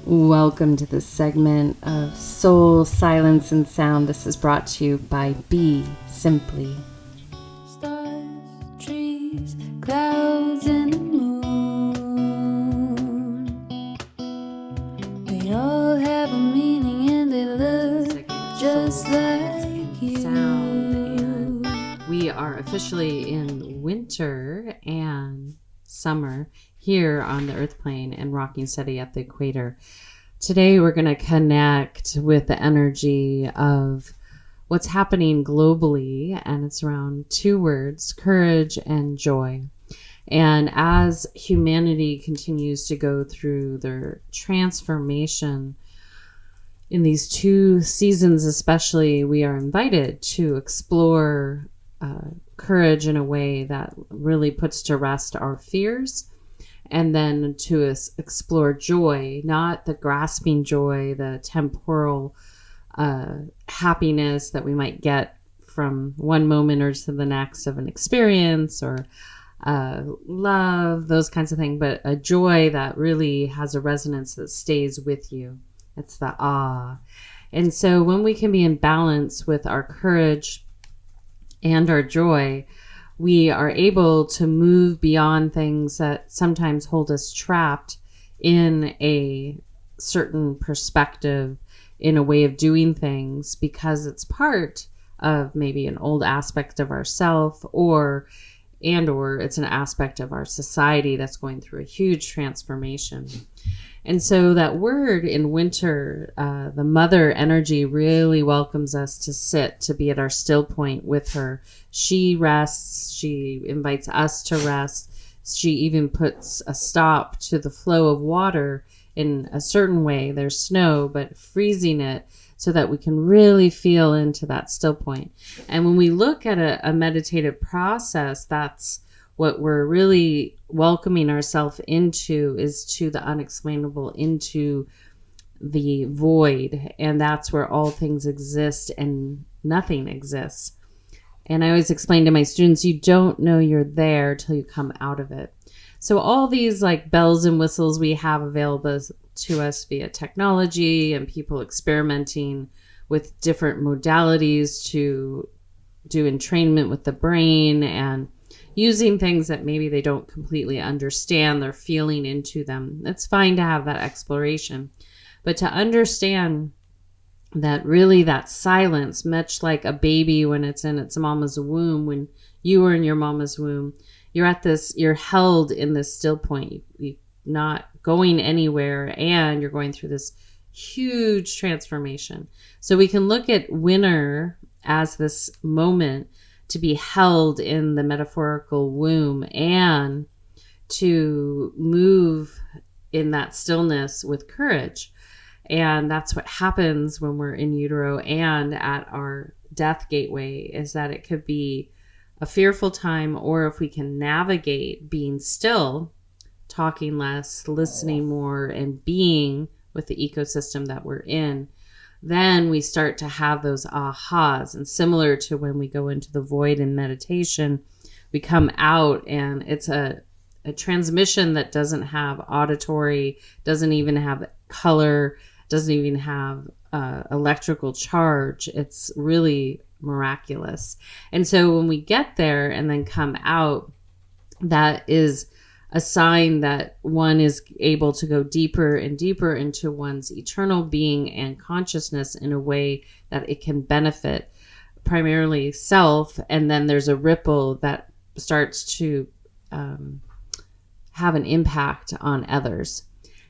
Welcome to this segment of Soul, Silence, and Sound. This is brought to you by BeSimply. Stars, trees, clouds, and the moon. They all have a meaning and they look just like you. Sound. And we are officially in winter and summer here on the earth plane and rocking steady at the equator. Today we're going to connect with the energy of what's happening globally, and it's around two words: courage and joy. And as humanity continues to go through their transformation in these two seasons especially, we are invited to explore courage in a way that really puts to rest our fears, and then to explore joy, not the grasping joy, the temporal happiness that we might get from one moment or to the next of an experience, or love, those kinds of things, but a joy that really has a resonance that stays with you. It's the awe. And so when we can be in balance with our courage and our joy, we are able to move beyond things that sometimes hold us trapped in a certain perspective, in a way of doing things, because it's part of maybe an old aspect of ourself, or it's an aspect of our society that's going through a huge transformation. And so that word in winter, the mother energy really welcomes us to sit, to be at our still point with her. She rests. She invites us to rest. She even puts a stop to the flow of water in a certain way. There's snow, but freezing it so that we can really feel into that still point. And when we look at a meditative process, that's what we're really welcoming ourselves into, is to the unexplainable, into the void. And that's where all things exist and nothing exists. And I always explain to my students, you don't know you're there till you come out of it. So all these like bells and whistles we have available to us via technology, and people experimenting with different modalities to do entrainment with the brain, and using things that maybe they don't completely understand, they're feeling into them. It's fine to have that exploration, but to understand that really that silence, much like a baby when it's in its mama's womb, when you were in your mama's womb, you're held in this still point. You're not going anywhere, and you're going through this huge transformation. So we can look at winter as this moment to be held in the metaphorical womb, and to move in that stillness with courage. And that's what happens when we're in utero and at our death gateway, is that it could be a fearful time, or if we can navigate being still, talking less, listening more, and being with the ecosystem that we're in, then we start to have those ahas. And similar to when we go into the void in meditation, we come out and it's a transmission that doesn't have auditory, doesn't even have color, doesn't even have electrical charge. It's really miraculous. And so when we get there and then come out, that is a sign that one is able to go deeper and deeper into one's eternal being and consciousness in a way that it can benefit primarily self. And then there's a ripple that starts to have an impact on others.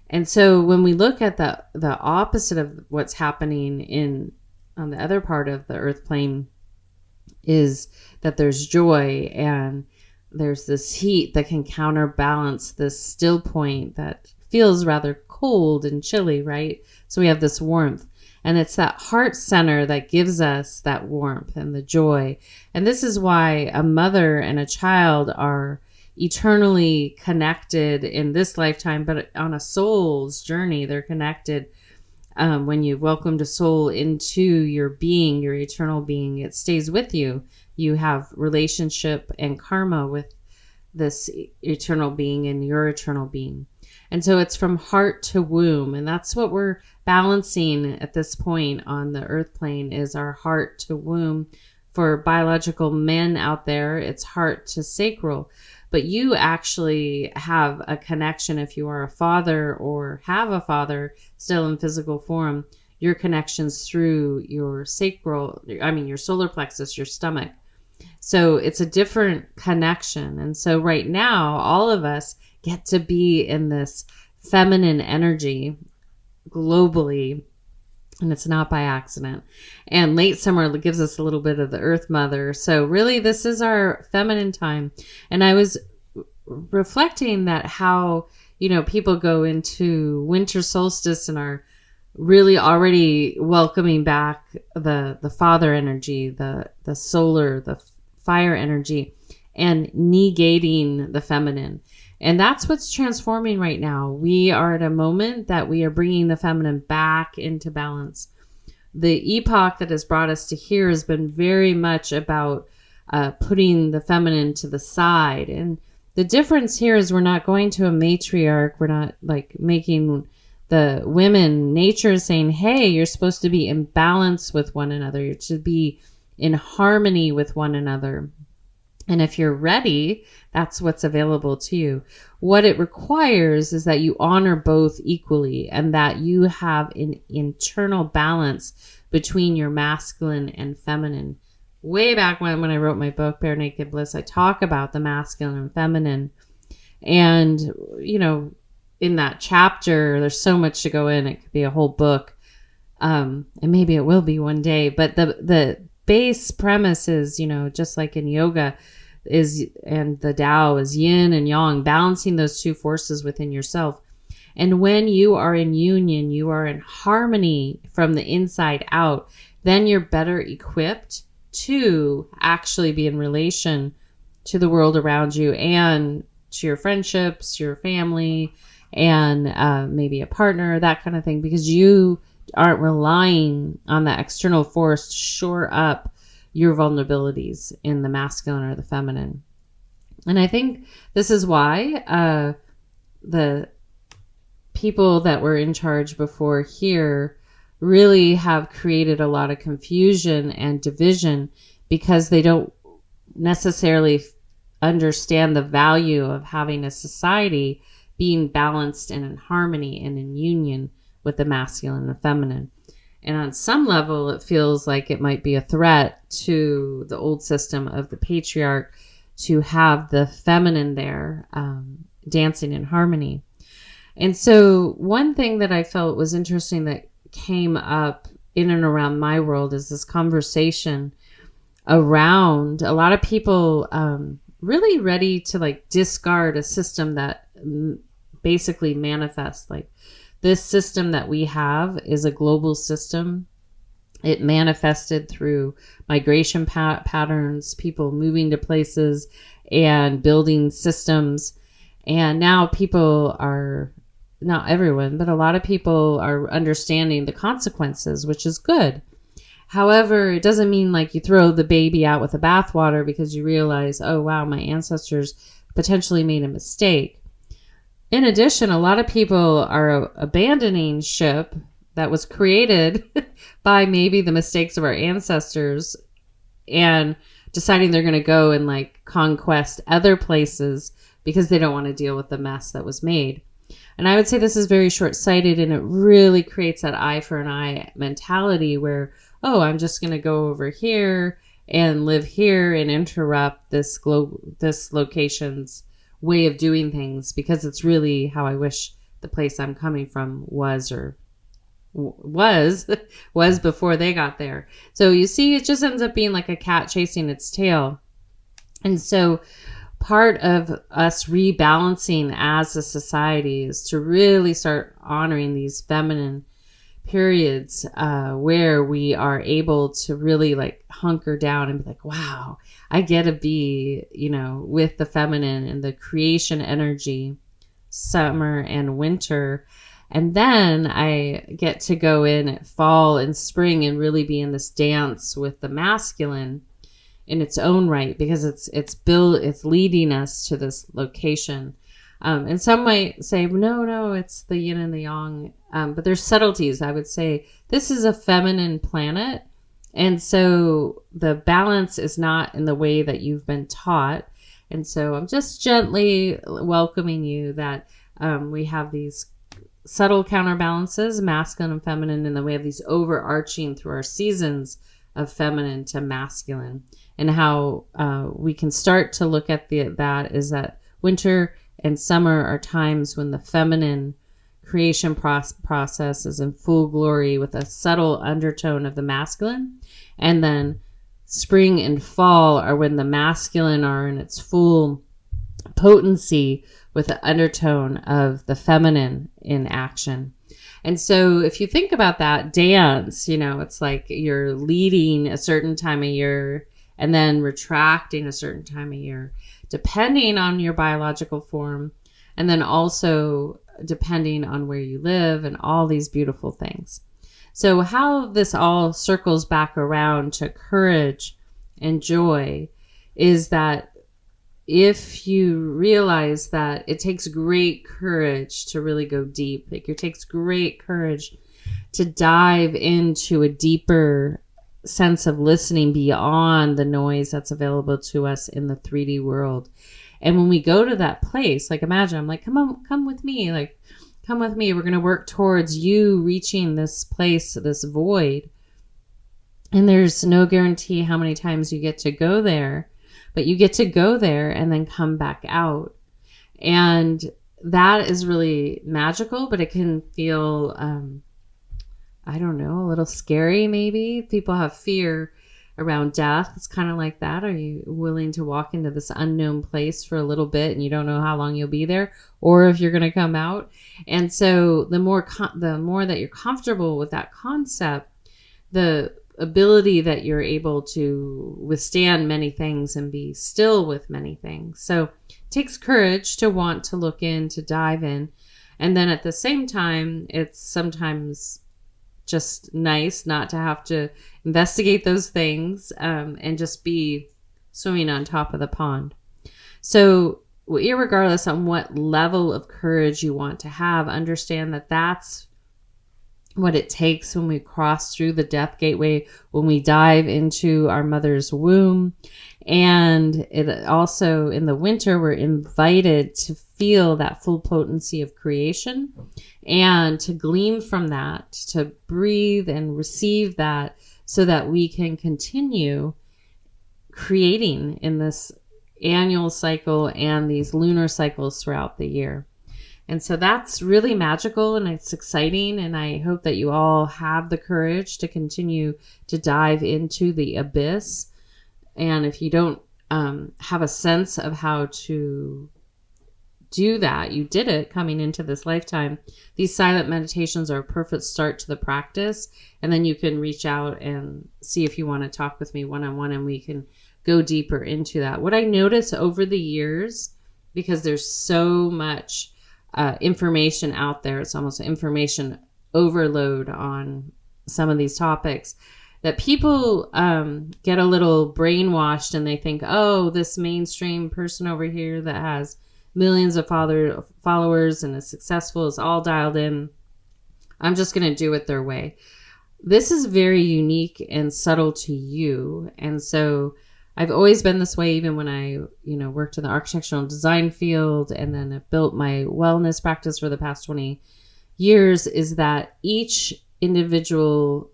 And so when we look at the opposite of what's happening on the other part of the earth plane, is that there's joy, and there's this heat that can counterbalance this still point that feels rather cold and chilly, right? So we have this warmth, and it's that heart center that gives us that warmth and the joy. And this is why a mother and a child are eternally connected in this lifetime, but on a soul's journey, they're connected. When you've welcomed a soul into your being, your eternal being, it stays with you. You have relationship and karma with this eternal being and your eternal being. And so it's from heart to womb. And that's what we're balancing at this point on the earth plane, is our heart to womb. For biological men out there, it's heart to sacral. But you actually have a connection if you are a father or have a father still in physical form. Your connections through your your solar plexus, your stomach. So it's a different connection. And so right now, all of us get to be in this feminine energy globally, and it's not by accident. And late summer gives us a little bit of the Earth Mother. So really, this is our feminine time. And I was reflecting that how, people go into winter solstice and are really already welcoming back the father energy, the solar, the fire energy, and negating the feminine. And that's what's transforming right now. We are at a moment that we are bringing the feminine back into balance. The epoch that has brought us to here has been very much about putting the feminine to the side. And the difference here is we're not going to a matriarch. We're not like making the women, nature is saying, hey, you're supposed to be in balance with one another. You're to be in harmony with one another. And if you're ready, that's what's available to you. What it requires is that you honor both equally and that you have an internal balance between your masculine and feminine. Way back when I wrote my book, Bare Naked Bliss, I talk about the masculine and feminine. And, in that chapter, there's so much to go in. It could be a whole book. And maybe it will be one day. But the base premise is, just like in yoga, and the Tao is yin and yang, balancing those two forces within yourself. And when you are in union, you are in harmony from the inside out, then you're better equipped to actually be in relation to the world around you and to your friendships, your family, and maybe a partner, that kind of thing, because you aren't relying on that external force to shore up your vulnerabilities in the masculine or the feminine. And I think this is why the people that were in charge before here really have created a lot of confusion and division, because they don't necessarily understand the value of having a society being balanced and in harmony and in union with the masculine and the feminine. And on some level, it feels like it might be a threat to the old system of the patriarch to have the feminine there dancing in harmony. And so one thing that I felt was interesting that came up in and around my world is this conversation around a lot of people really ready to discard a system that basically manifests this system that we have is a global system. It manifested through migration patterns, people moving to places and building systems. And now people are, not everyone, but a lot of people are understanding the consequences, which is good. However, it doesn't mean you throw the baby out with the bathwater because you realize, oh, wow, my ancestors potentially made a mistake. In addition, a lot of people are abandoning ship that was created by maybe the mistakes of our ancestors and deciding they're going to go and conquest other places because they don't want to deal with the mess that was made. And I would say this is very short-sighted, and it really creates that eye for an eye mentality where, oh, I'm just going to go over here and live here and interrupt this location's way of doing things, because it's really how I wish the place I'm coming from was before they got there. So you see, it just ends up being like a cat chasing its tail. And so part of us rebalancing as a society is to really start honoring these feminine periods where we are able to really hunker down and be wow, I get to be, with the feminine and the creation energy, summer and winter. And then I get to go in at fall and spring and really be in this dance with the masculine in its own right, because it's leading us to this location. And some might say, no, it's the yin and the yang. But there's subtleties. I would say this is a feminine planet. And so the balance is not in the way that you've been taught. And so I'm just gently welcoming you that we have these subtle counterbalances, masculine and feminine, and then we have these overarching through our seasons of feminine to masculine. And how we can start to look at that is that winter and summer are times when the feminine creation process is in full glory with a subtle undertone of the masculine. And then spring and fall are when the masculine are in its full potency with an undertone of the feminine in action. And so if you think about that dance, it's like you're leading a certain time of year and then retracting a certain time of year, depending on your biological form, and then also depending on where you live and all these beautiful things. So how this all circles back around to courage and joy is that if you realize that it takes great courage to really go deep, like it takes great courage to dive into a deeper sense of listening beyond the noise that's available to us in the 3D world. And when we go to that place, like imagine, I'm like, come with me. Like, come with me. We're going to work towards you reaching this place, this void. And there's no guarantee how many times you get to go there, but you get to go there and then come back out. And that is really magical, but it can feel, I don't know, a little scary maybe. People have fear around death. It's kind of like that. Are you willing to walk into this unknown place for a little bit and you don't know how long you'll be there or if you're going to come out? And so the more that you're comfortable with that concept, the ability that you're able to withstand many things and be still with many things. So it takes courage to want to look in, to dive in. And then at the same time, it's sometimes just nice not to have to investigate those things and just be swimming on top of the pond. So irregardless on what level of courage you want to have, understand that that's what it takes when we cross through the death gateway, when we dive into our mother's womb. And it also in the winter, we're invited to feel that full potency of creation and to glean from that, to breathe and receive that so that we can continue creating in this annual cycle and these lunar cycles throughout the year. And so that's really magical and it's exciting. And I hope that you all have the courage to continue to dive into the abyss. And if you don't have a sense of how to do that, you did it coming into this lifetime, these silent meditations are a perfect start to the practice. And then you can reach out and see if you want to talk with me one-on-one and we can go deeper into that. What I notice over the years, because there's so much information out there, it's almost information overload on some of these topics, that people get a little brainwashed and they think, oh, this mainstream person over here that has millions of followers and is successful is all dialed in. I'm just going to do it their way. This is very unique and subtle to you. And so I've always been this way, even when I, worked in the architectural and design field, and then I've built my wellness practice for the past 20 years, is that each individual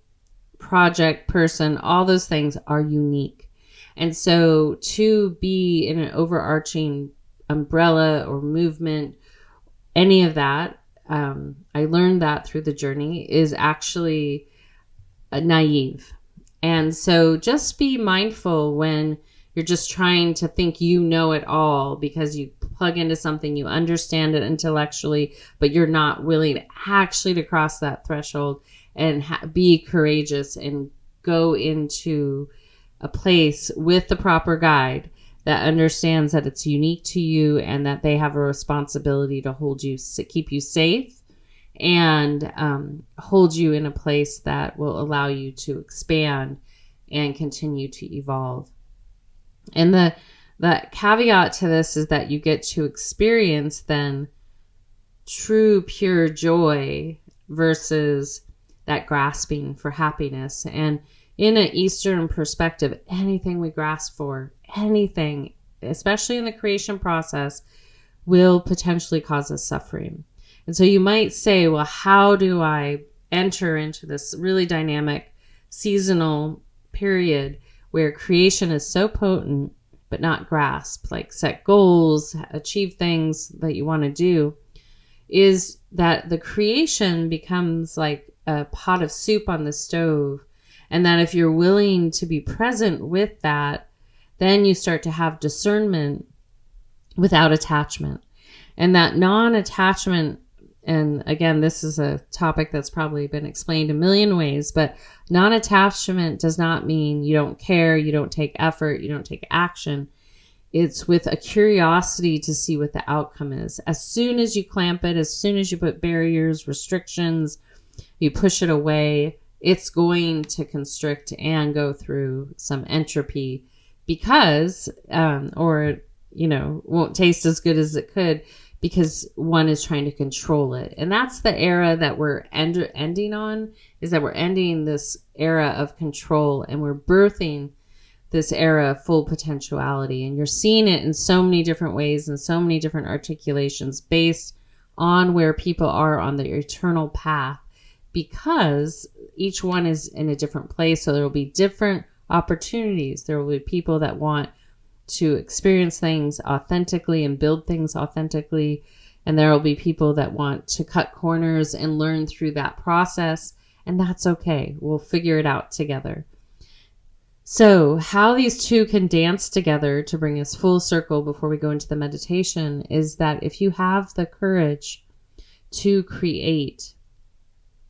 project, person, all those things are unique. And so to be in an overarching umbrella or movement, any of that, I learned that through the journey, is actually naive. And so just be mindful when you're just trying to think you know it all because you plug into something, you understand it intellectually, but you're not willing actually to cross that threshold and be courageous and go into a place with the proper guide that understands that it's unique to you and that they have a responsibility to hold you, keep you safe, and hold you in a place that will allow you to expand and continue to evolve. And The caveat to this is that you get to experience then true, pure joy versus that grasping for happiness. And in an Eastern perspective, anything we grasp for, anything, especially in the creation process, will potentially cause us suffering. And so you might say, well, how do I enter into this really dynamic seasonal period where creation is so potent but not grasped, like set goals, achieve things that you want to do, is that the creation becomes like a pot of soup on the stove. And that if you're willing to be present with that, then you start to have discernment without attachment. And that non-attachment, and again, this is a topic that's probably been explained a million ways, but non-attachment does not mean you don't care, you don't take effort, you don't take action. It's with a curiosity to see what the outcome is. As soon as you clamp it, as soon as you put barriers, restrictions, you push it away, it's going to constrict and go through some entropy because, won't taste as good as it could because one is trying to control it. And that's the era that we're ending on, is that we're ending this era of control and we're birthing this era of full potentiality. And you're seeing it in so many different ways and so many different articulations based on where people are on the eternal path, because each one is in a different place. So there will be different opportunities. There will be people that want to experience things authentically and build things authentically. And there will be people that want to cut corners and learn through that process. And that's okay. We'll figure it out together. So how these two can dance together to bring us full circle before we go into the meditation is that if you have the courage to create,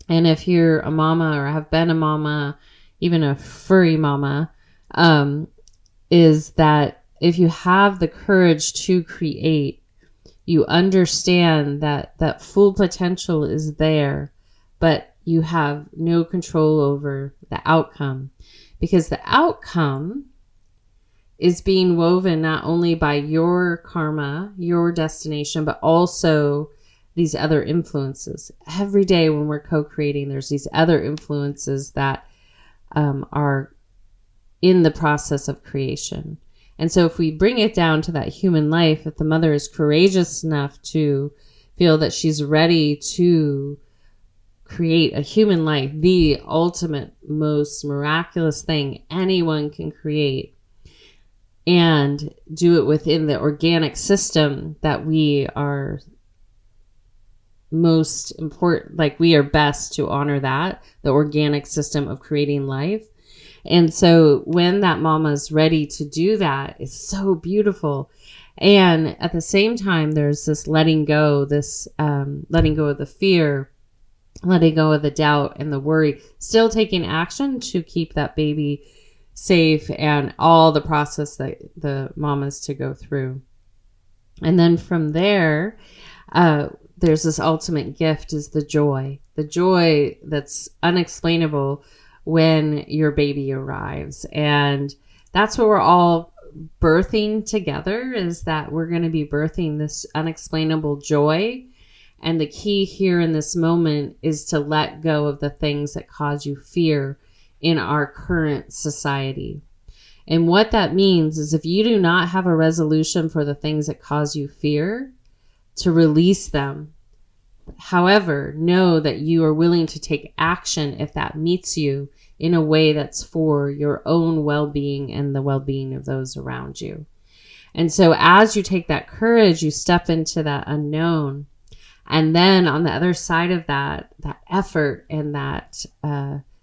and if you're a mama or have been a mama, even a furry mama, is that if you have the courage to create, you understand that full potential is there, but you have no control over the outcome. Because the outcome is being woven not only by your karma, your destination, but also these other influences. Every day when we're co-creating, there's these other influences that are in the process of creation. And so if we bring it down to that human life, if the mother is courageous enough to feel that she's ready to create a human life, the ultimate, most miraculous thing anyone can create, and do it within the organic system that we are most important, like we are best to honor that, the organic system of creating life. And so when that mama's ready to do that, it's so beautiful. And at the same time, there's this letting go of the fear, letting go of the doubt and the worry, still taking action to keep that baby safe and all the process that the mama's to go through. And then from there, there's this ultimate gift is the joy that's unexplainable when your baby arrives. And that's what we're all birthing together, is that we're going to be birthing this unexplainable joy. And the key here in this moment is to let go of the things that cause you fear in our current society. And what that means is if you do not have a resolution for the things that cause you fear, to release them. However, know that you are willing to take action if that meets you in a way that's for your own well-being and the well-being of those around you. And so as you take that courage, you step into that unknown. And then on the other side of that effort and that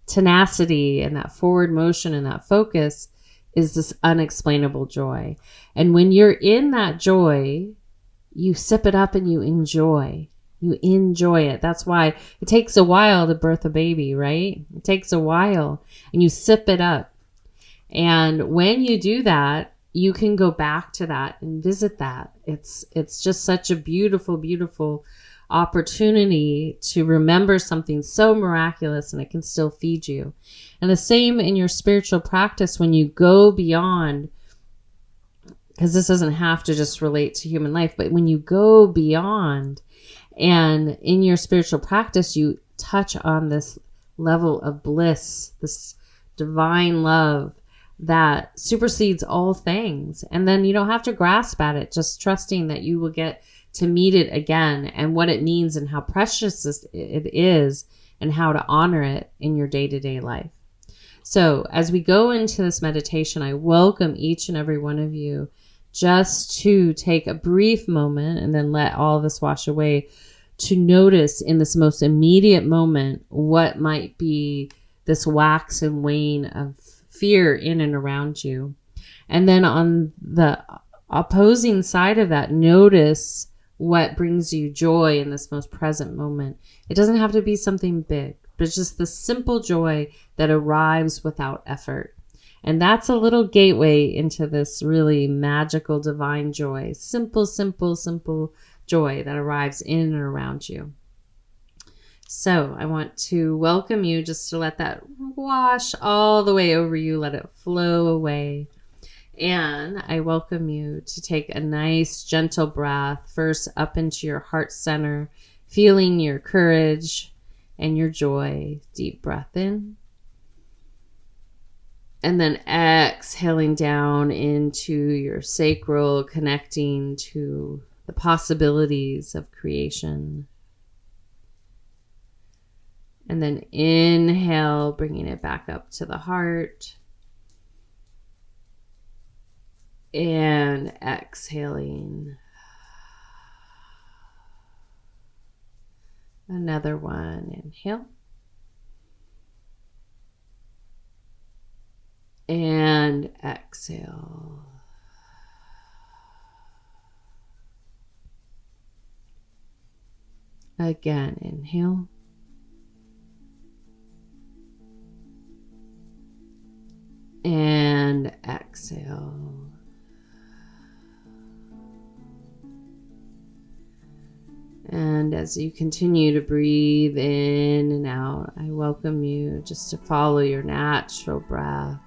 tenacity and that forward motion and that focus is this unexplainable joy. And when you're in that joy, you sip it up and you enjoy. You enjoy it. That's why it takes a while to birth a baby, right? It takes a while, and you sip it up. And when you do that, you can go back to that and visit that. It's just such a beautiful, beautiful opportunity to remember something so miraculous, and it can still feed you. And the same in your spiritual practice when you go beyond because this doesn't have to just relate to human life, but when you go beyond and in your spiritual practice, you touch on this level of bliss, this divine love that supersedes all things. And then you don't have to grasp at it, just trusting that you will get to meet it again and what it means and how precious it is and how to honor it in your day-to-day life. So as we go into this meditation, I welcome each and every one of you just to take a brief moment and then let all of this wash away to notice in this most immediate moment what might be this wax and wane of fear in and around you. And then on the opposing side of that, notice what brings you joy in this most present moment. It doesn't have to be something big, but it's just the simple joy that arrives without effort. And that's a little gateway into this really magical divine joy. Simple, simple, simple joy that arrives in and around you. So I want to welcome you just to let that wash all the way over you. Let it flow away. And I welcome you to take a nice gentle breath first up into your heart center, feeling your courage and your joy. Deep breath in. And then exhaling down into your sacral, connecting to the possibilities of creation. And then inhale, bringing it back up to the heart. And exhaling. Another one. Inhale. And exhale. Again, inhale. And exhale. And as you continue to breathe in and out, I welcome you just to follow your natural breath.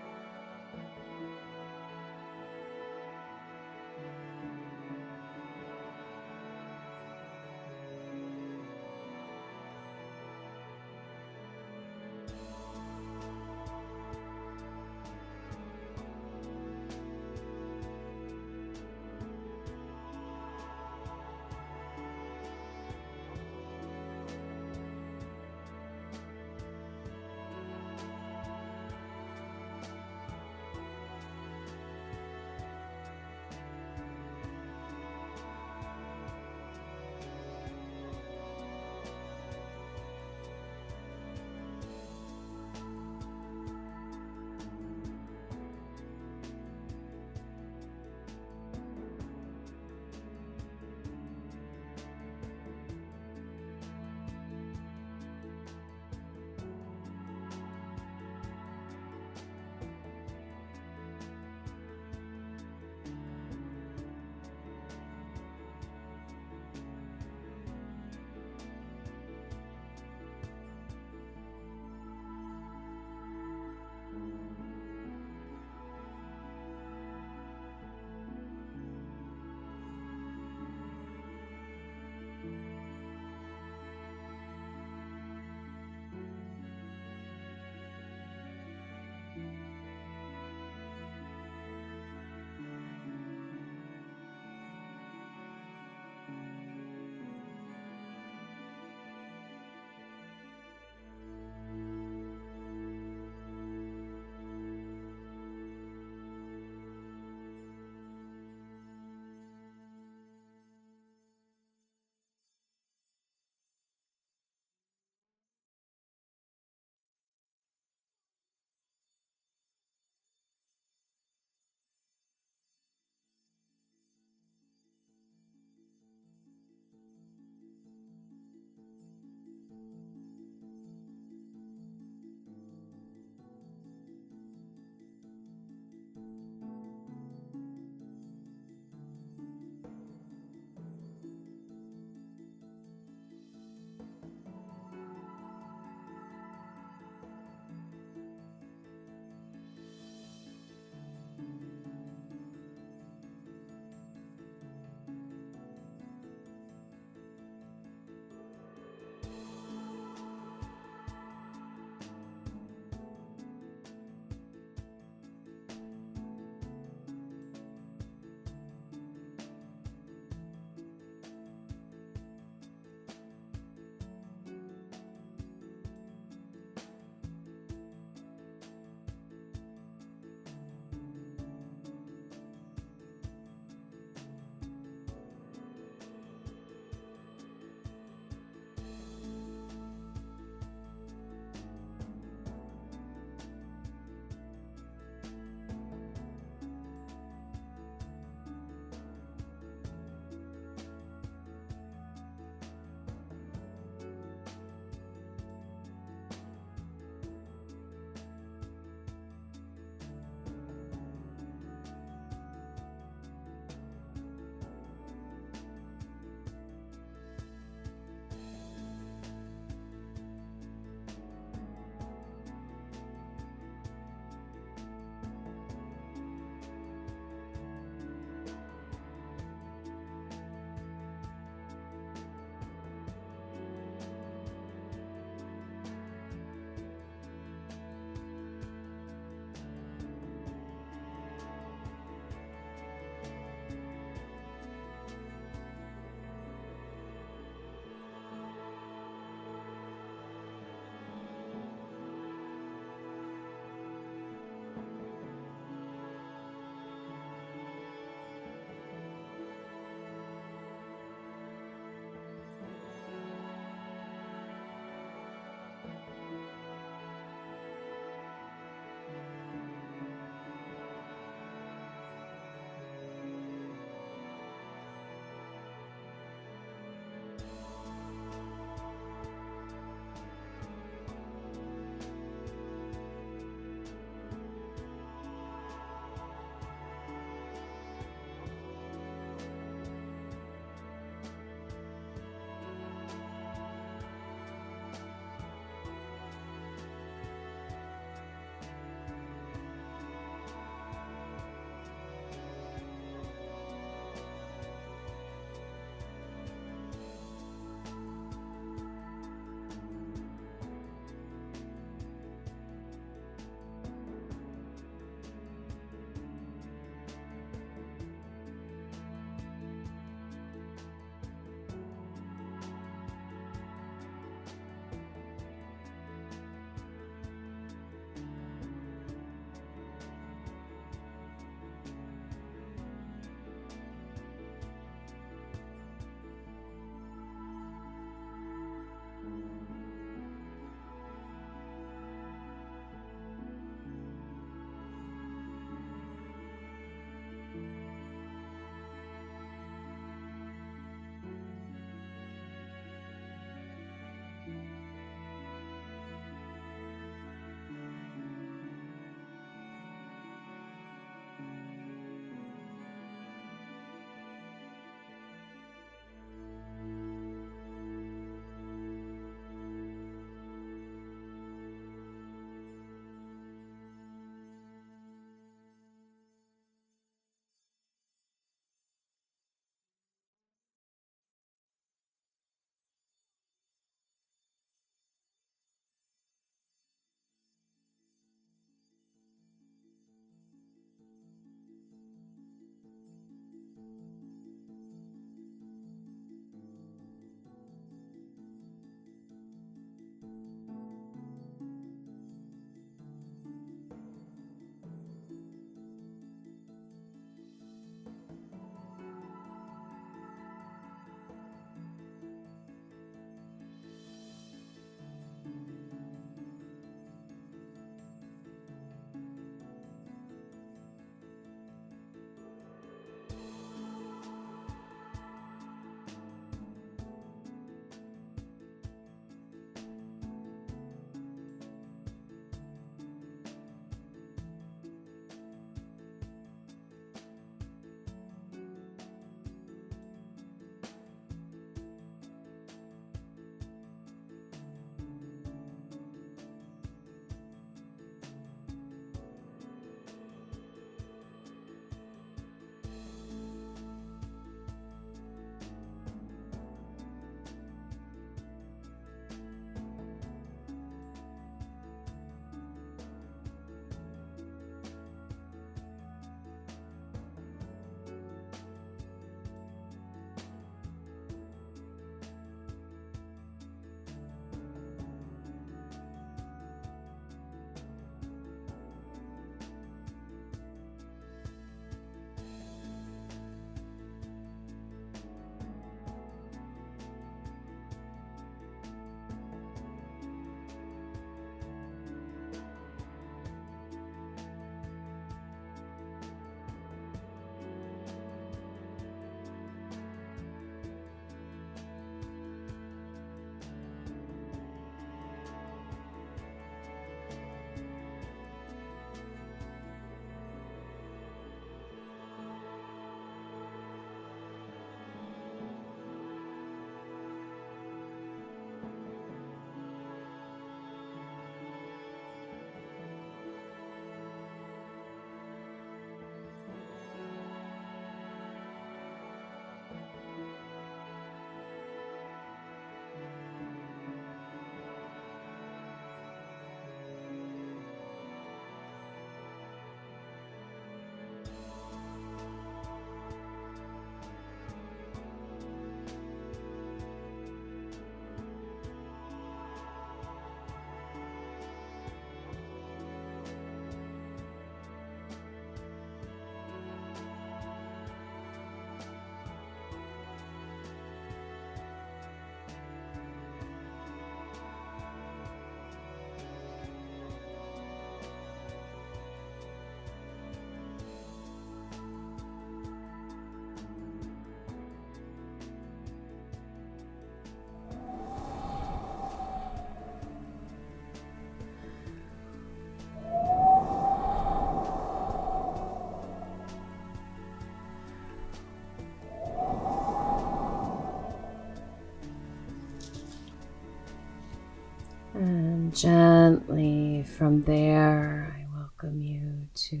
And gently from there, I welcome you to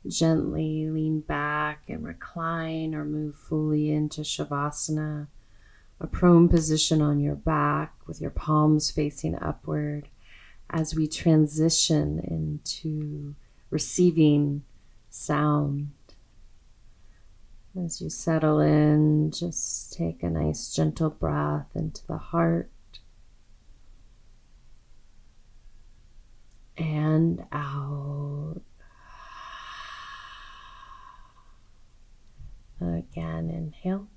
gently lean back and recline or move fully into Shavasana, a prone position on your back with your palms facing upward as we transition into receiving sound. As you settle in, just take a nice gentle breath into the heart and out. Again, inhale.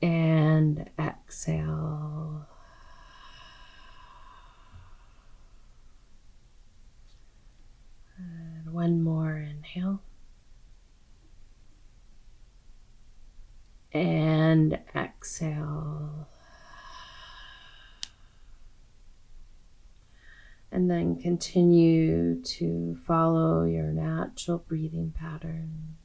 And exhale. And one more inhale. And exhale. And then continue to follow your natural breathing pattern.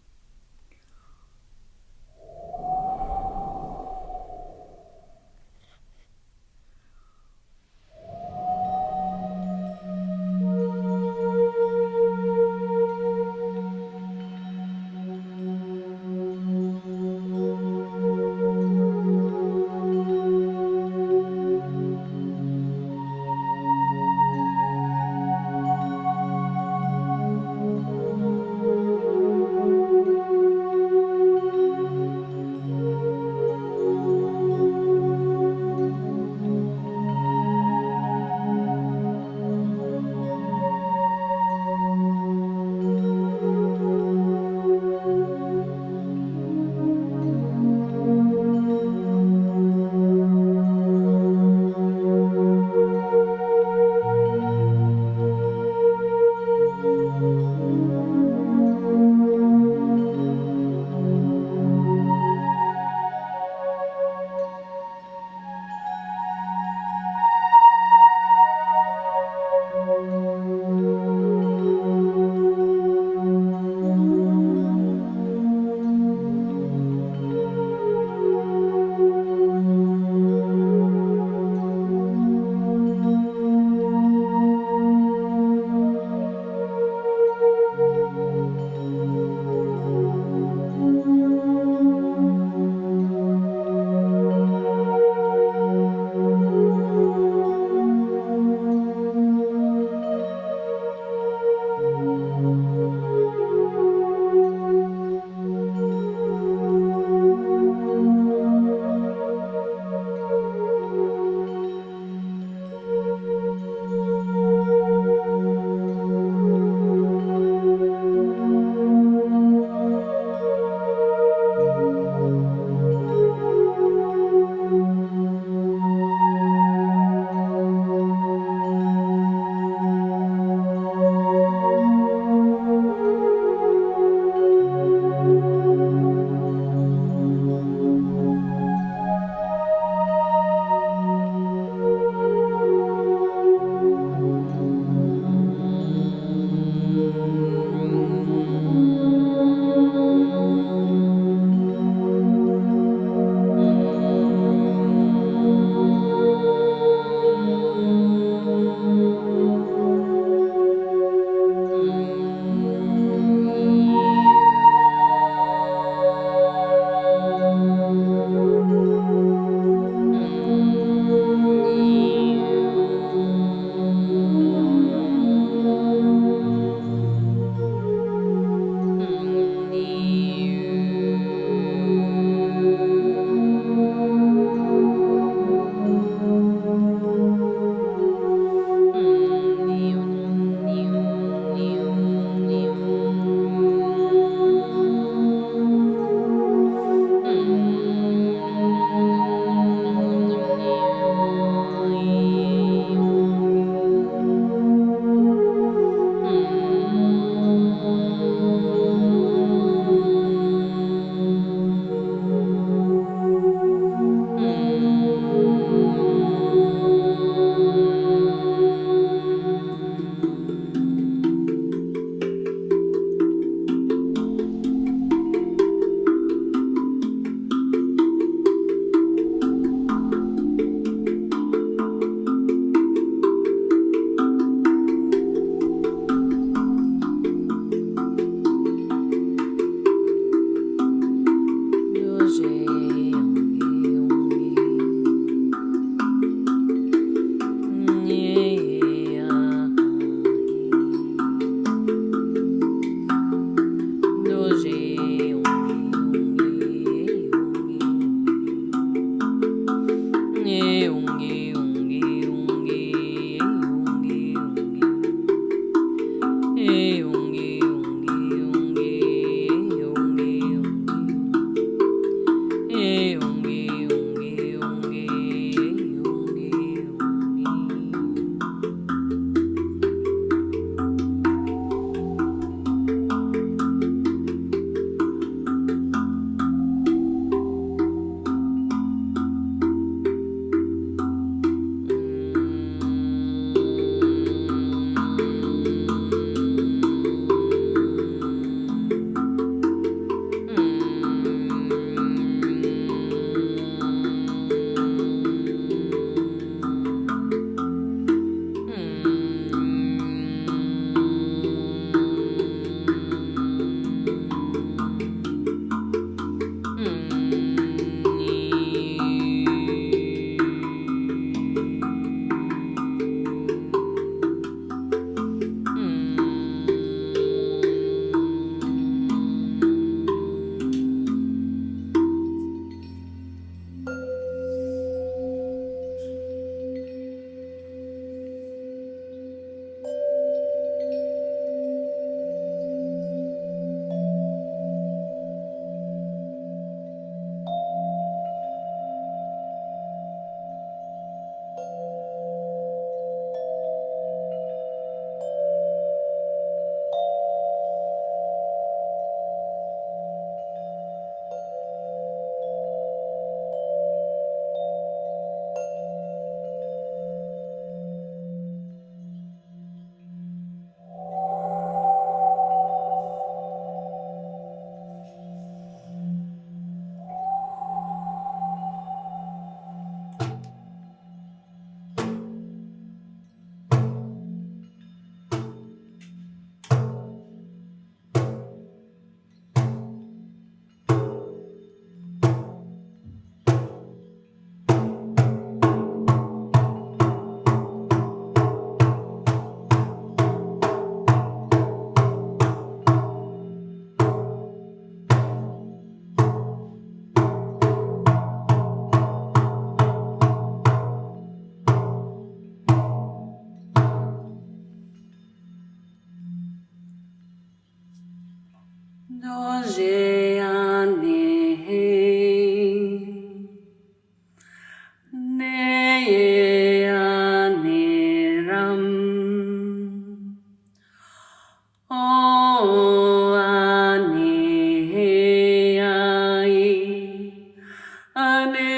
Ane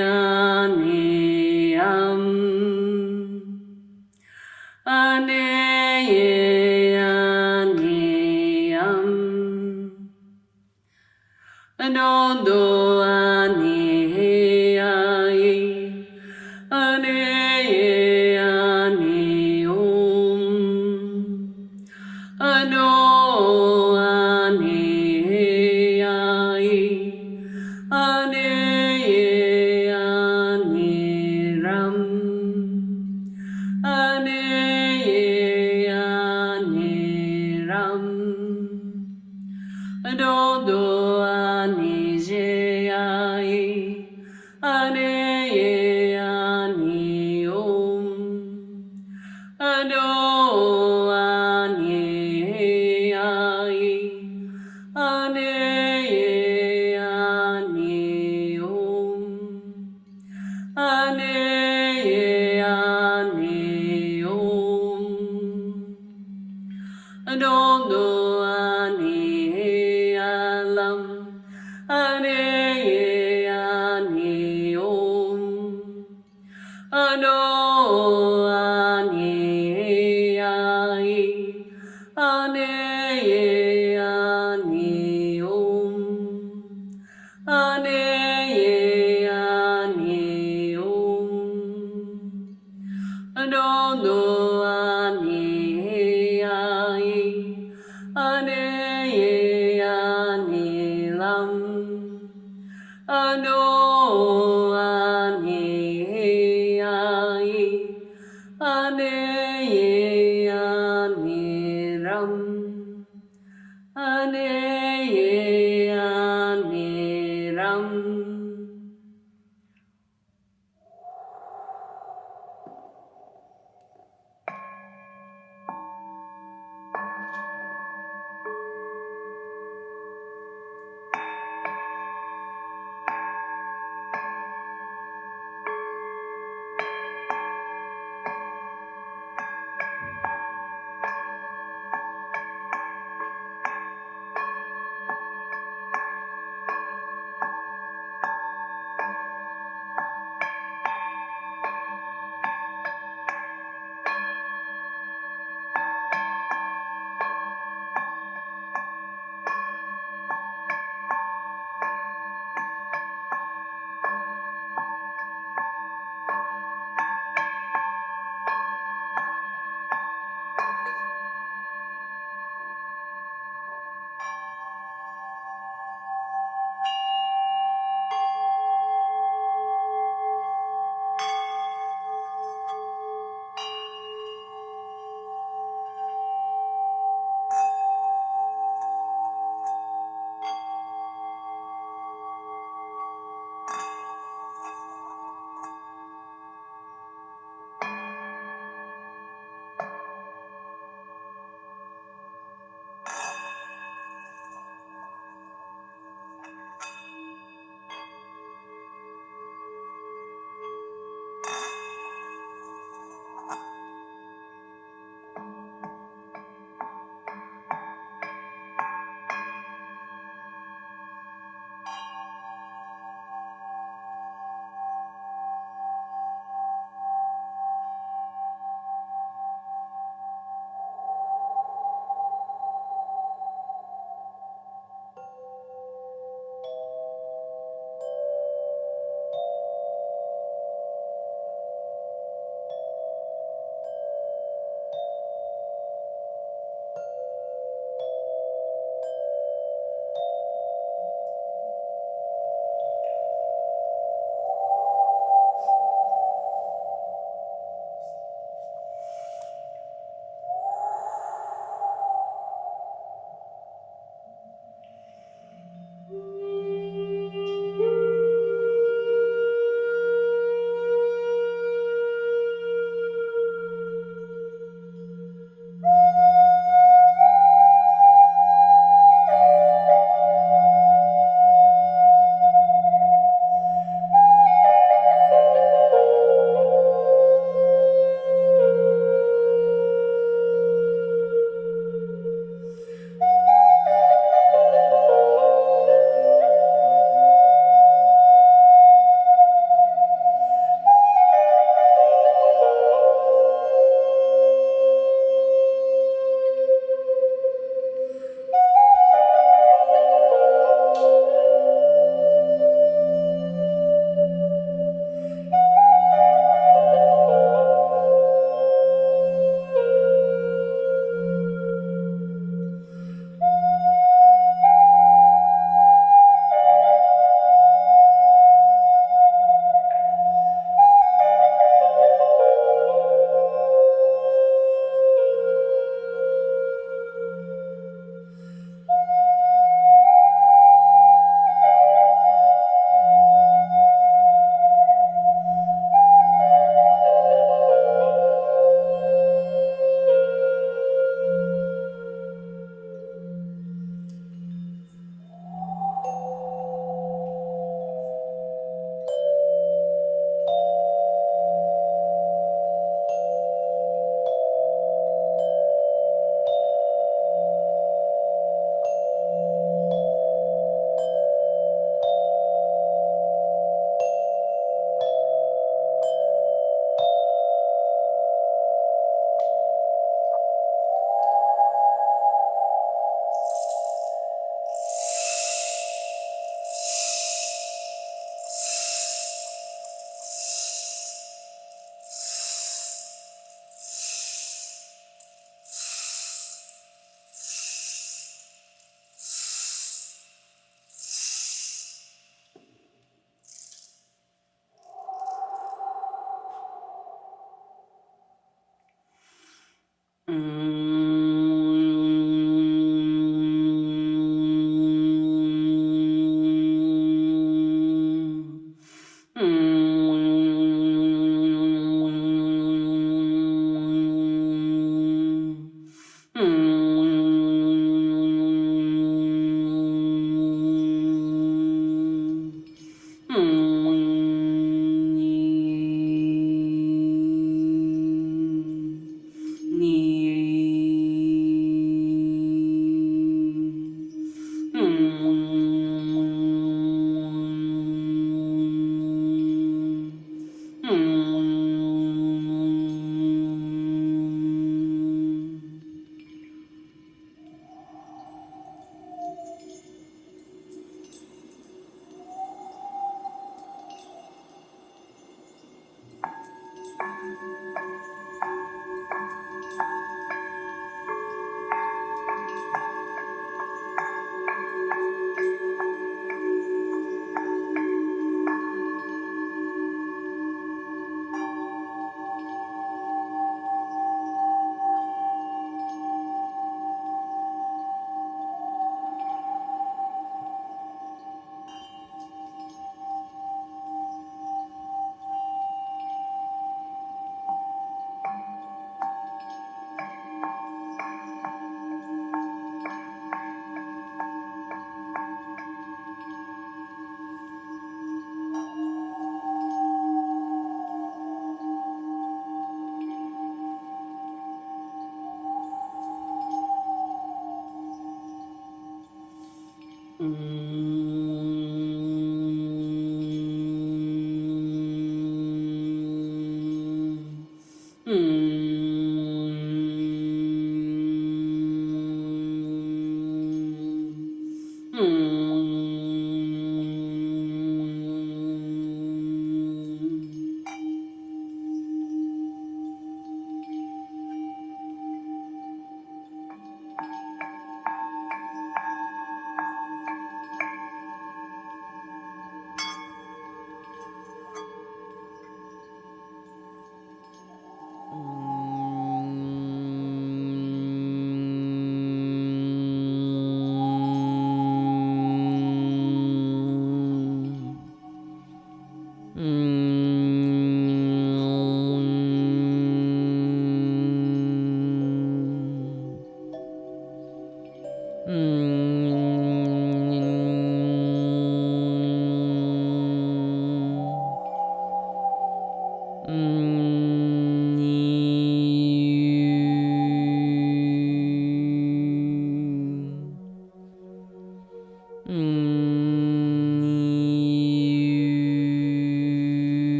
ane ane Anondo ane ai ane ano ane ai ane ram ane ram Anondo ane je ai ane ano ane ai ane Anondo ane alam ane ano ane ai ane Anondo ane ai ane lam ano ane ai ane ram ane ram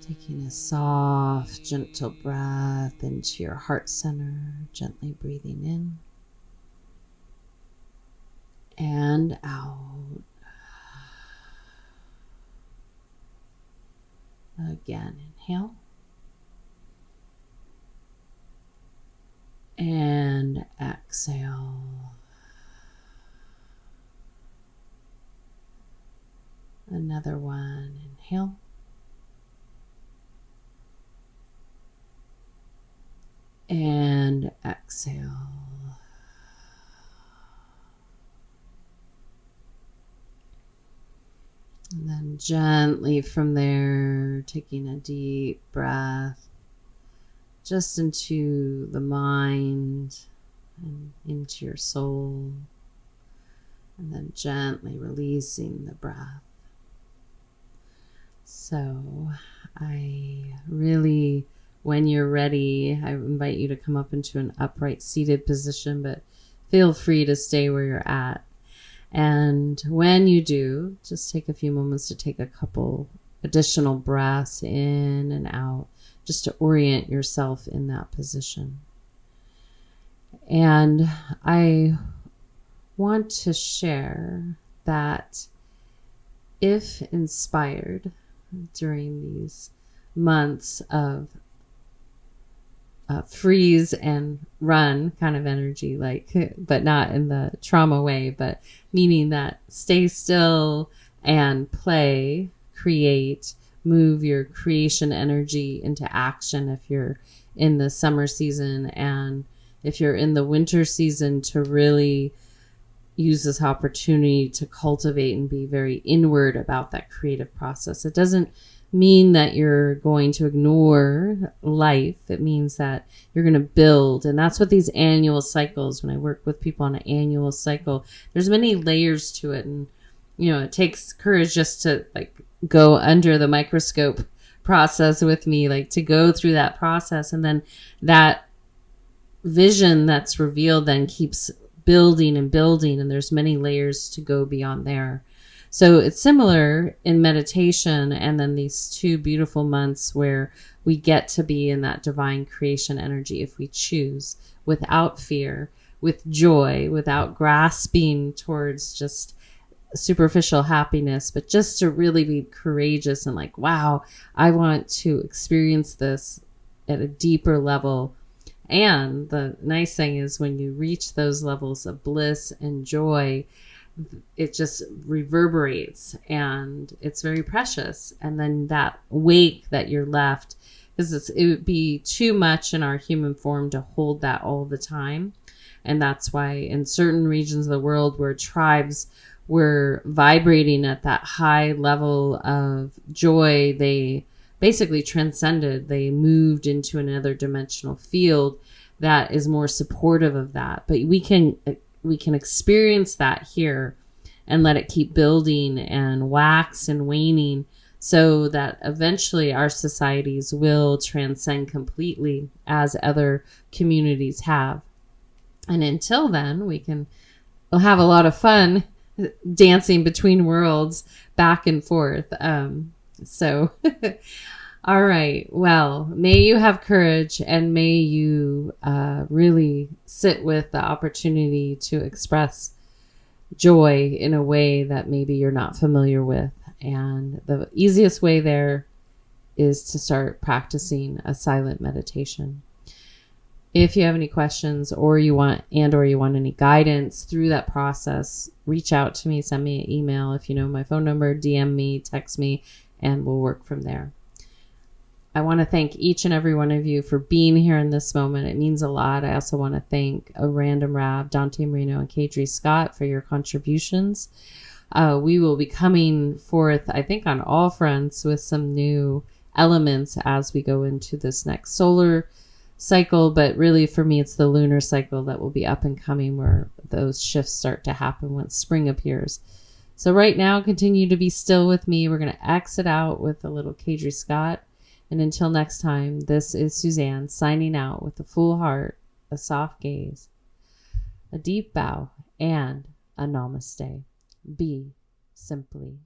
Taking a soft, gentle breath into your heart center, gently breathing in and out. Again, inhale and exhale. Another one, inhale. And exhale. And then gently from there, taking a deep breath just into the mind and into your soul. And then gently releasing the breath. So I really, when you're ready, I invite you to come up into an upright seated position, but feel free to stay where you're at. And when you do, just take a few moments to take a couple additional breaths in and out, just to orient yourself in that position. And I want to share that if inspired during these months of freeze and run kind of energy, but not in the trauma way, but meaning that stay still and play, create, move your creation energy into action if you're in the summer season, and if you're in the winter season, to really use this opportunity to cultivate and be very inward about that creative process. It doesn't mean that you're going to ignore life. It means that you're going to build. And that's what these annual cycles, when I work with people on an annual cycle, there's many layers to it. And, it takes courage just to go under the microscope process with me, to go through that process. And then that vision that's revealed then keeps building and building. And there's many layers to go beyond there. So it's similar in meditation, and then these 2 beautiful months where we get to be in that divine creation energy if we choose, without fear, with joy, without grasping towards just superficial happiness, but just to really be courageous and wow, I want to experience this at a deeper level. And the nice thing is when you reach those levels of bliss and joy, it just reverberates and it's very precious. And then that wake that you're left, because it would be too much in our human form to hold that all the time. And that's why in certain regions of the world where tribes were vibrating at that high level of joy, they basically transcended. They moved into another dimensional field that is more supportive of that. But we can experience that here and let it keep building and wax and waning, so that eventually our societies will transcend completely as other communities have. And until then, we'll have a lot of fun dancing between worlds back and forth. All right. Well, may you have courage, and may you really sit with the opportunity to express joy in a way that maybe you're not familiar with. And the easiest way there is to start practicing a silent meditation. If you have any questions or you want any guidance through that process, reach out to me, send me an email. If you know my phone number, DM me, text me, and we'll work from there. I want to thank each and every one of you for being here in this moment. It means a lot. I also want to thank a Random Rab, Dante Marino, and Kadri Scott for your contributions. We will be coming forth, I think, on all fronts with some new elements as we go into this next solar cycle, but really for me it's the lunar cycle that will be up and coming, where those shifts start to happen once spring appears. So right now, continue to be still with me. We're going to exit out with a little Kadri Scott, and until next time, this is Suzanne signing out with a full heart, a soft gaze, a deep bow, and a namaste. Be simply.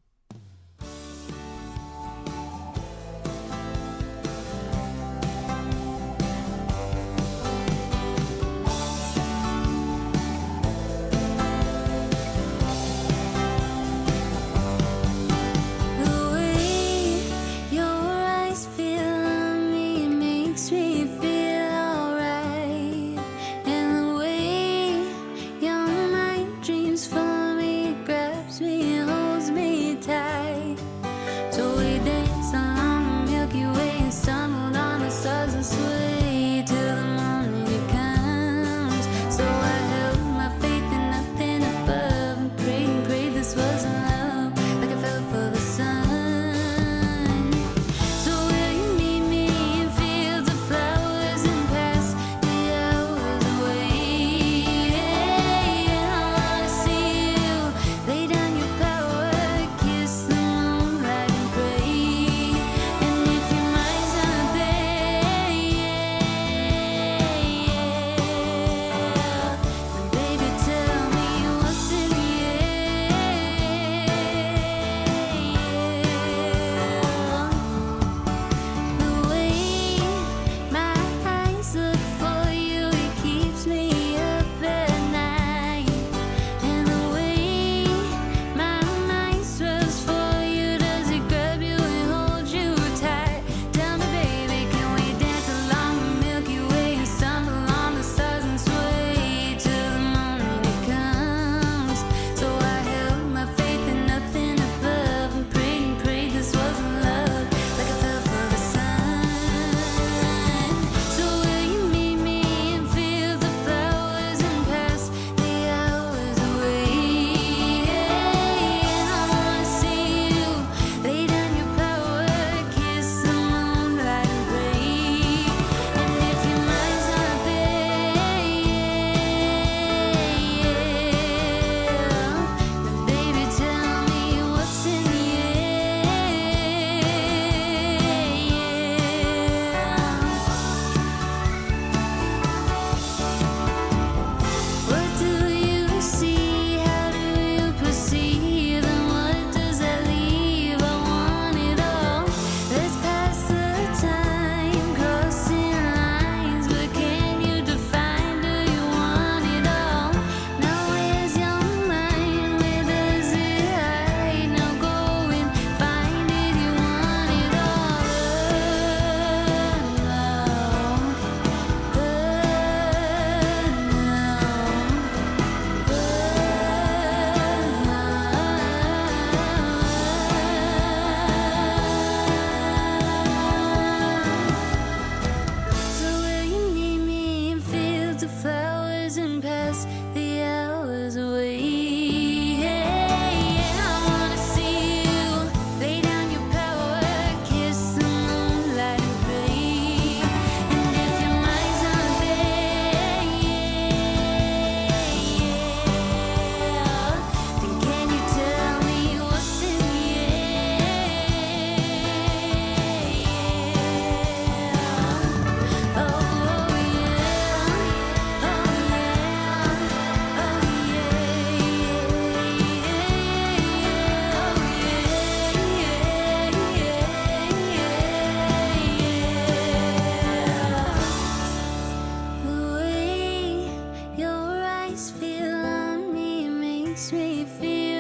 Makes me feel